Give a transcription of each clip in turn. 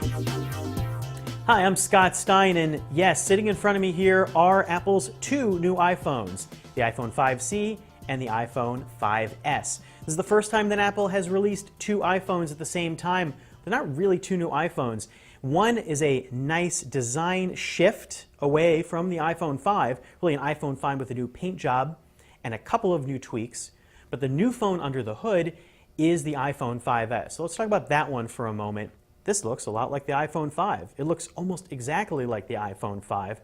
Hi, I'm Scott Stein, and yes, sitting in front of me here are Apple's two new iPhones, the iPhone 5C and the iPhone 5S. This is the first time that Apple has released two iPhones at the same time. They're not really two new iPhones. One is a nice design shift away from the iPhone 5, really an iPhone 5 with a new paint job and a couple of new tweaks. But the new phone under the hood is the iPhone 5S. So let's talk about that one for a moment. This looks a lot like the iPhone 5. It looks almost exactly like the iPhone 5,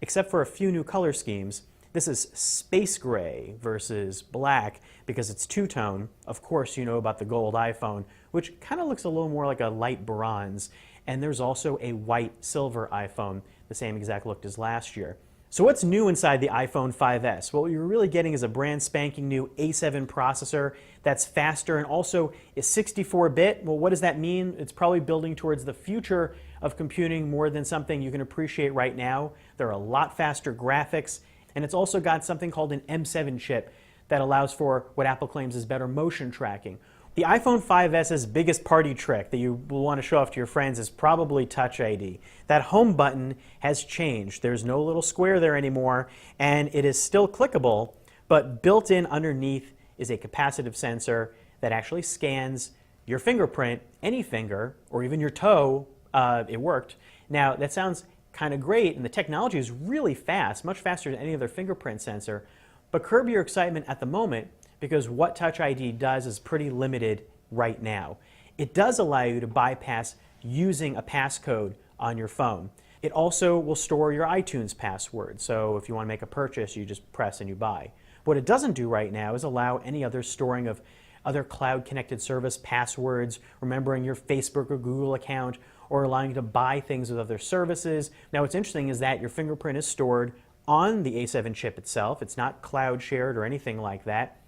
except for a few new color schemes. This is space gray versus black because it's two-tone. Of course, you know about the gold iPhone, which kind of looks a little more like a light bronze. And there's also a white silver iPhone, the same exact look as last year. So what's new inside the iPhone 5S? Well, what you're really getting is a brand spanking new A7 processor that's faster and also is 64-bit. Well, what does that mean? It's probably building towards the future of computing more than something you can appreciate right now. There are a lot faster graphics, and it's also got something called an M7 chip that allows for what Apple claims is better motion tracking. The iPhone 5S's biggest party trick that you will want to show off to your friends is probably Touch ID. That home button has changed. There's no little square there anymore, and it is still clickable, but built in underneath is a capacitive sensor that actually scans your fingerprint, any finger, or even your toe. It worked. Now, that sounds kind of great, and the technology is really fast, much faster than any other fingerprint sensor, but curb your excitement at the moment, because what Touch ID does is pretty limited right now. It does allow you to bypass using a passcode on your phone. It also will store your iTunes password, so if you want to make a purchase, you just press and you buy. What it doesn't do right now is allow any other storing of other cloud-connected service passwords, remembering your Facebook or Google account, or allowing you to buy things with other services. Now, what's interesting is that your fingerprint is stored on the A7 chip itself. It's not cloud shared or anything like that.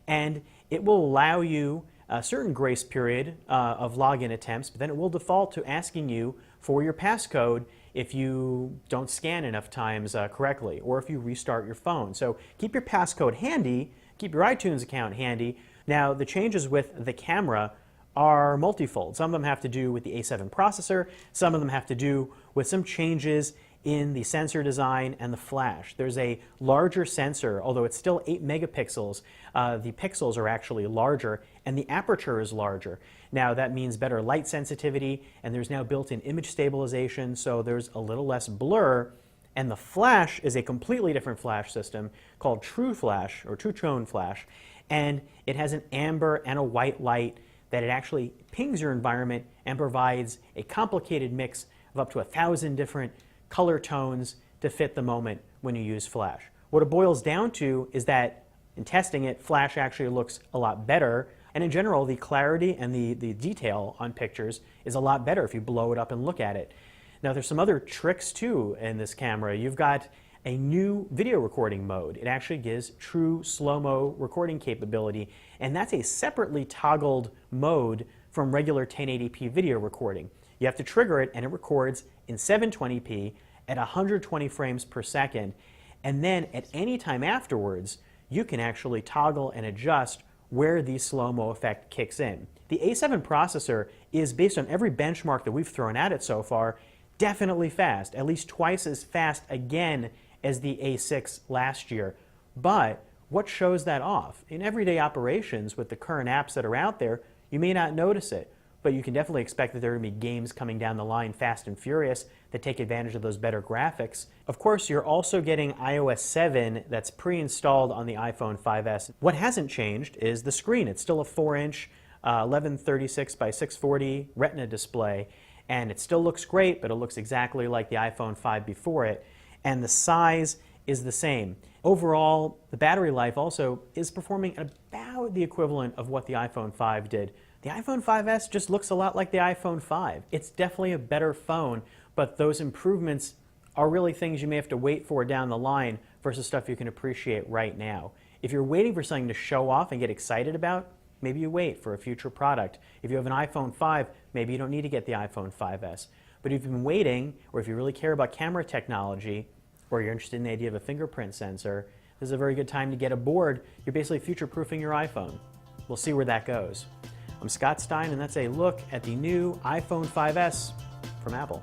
And it will allow you a certain grace period of login attempts, but then it will default to asking you for your passcode if you don't scan enough times correctly, or if you restart your phone. So keep your passcode handy, keep your iTunes account handy. Now, the changes with the camera are multifold. Some of them have to do with the A7 processor, some of them have to do with some changes in the sensor design and the flash. There's a larger sensor, although it's still 8 megapixels. The pixels are actually larger and the aperture is larger. Now that means better light sensitivity, and there's now built-in image stabilization, so there's a little less blur. And the flash is a completely different flash system called True Flash, or True Tone Flash, and it has an amber and a white light that it actually pings your environment and provides a complicated mix of up to 1,000 different color tones to fit the moment when you use flash. What it boils down to is that in testing it, flash actually looks a lot better, and in general the clarity and the detail on pictures is a lot better if you blow it up and look at it. Now there's some other tricks too in this camera. You've got a new video recording mode. It actually gives true slow-mo recording capability, and that's a separately toggled mode from regular 1080p video recording. You have to trigger it and it records in 720p at 120 frames per second, and then at any time afterwards you can actually toggle and adjust where the slow-mo effect kicks in. The A7 processor is, based on every benchmark that we've thrown at it so far, definitely fast, at least twice as fast again as the A6 last year. But what shows that off? In everyday operations with the current apps that are out there, you may not notice it, but you can definitely expect that there are going to be games coming down the line fast and furious that take advantage of those better graphics. Of course, you're also getting iOS 7 that's pre-installed on the iPhone 5S. What hasn't changed is the screen. It's still a 4-inch 1136 by 640 Retina display, and it still looks great, but it looks exactly like the iPhone 5 before it, and the size is the same. Overall, the battery life also is performing at about the equivalent of what the iPhone 5 did. The iPhone 5S just looks a lot like the iPhone 5. It's definitely a better phone, but those improvements are really things you may have to wait for down the line versus stuff you can appreciate right now. If you're waiting for something to show off and get excited about, maybe you wait for a future product. If you have an iPhone 5, maybe you don't need to get the iPhone 5S. But if you've been waiting, or if you really care about camera technology, or you're interested in the idea of a fingerprint sensor, this is a very good time to get aboard. You're basically future-proofing your iPhone. We'll see where that goes. I'm Scott Stein, and that's a look at the new iPhone 5S. from Apple.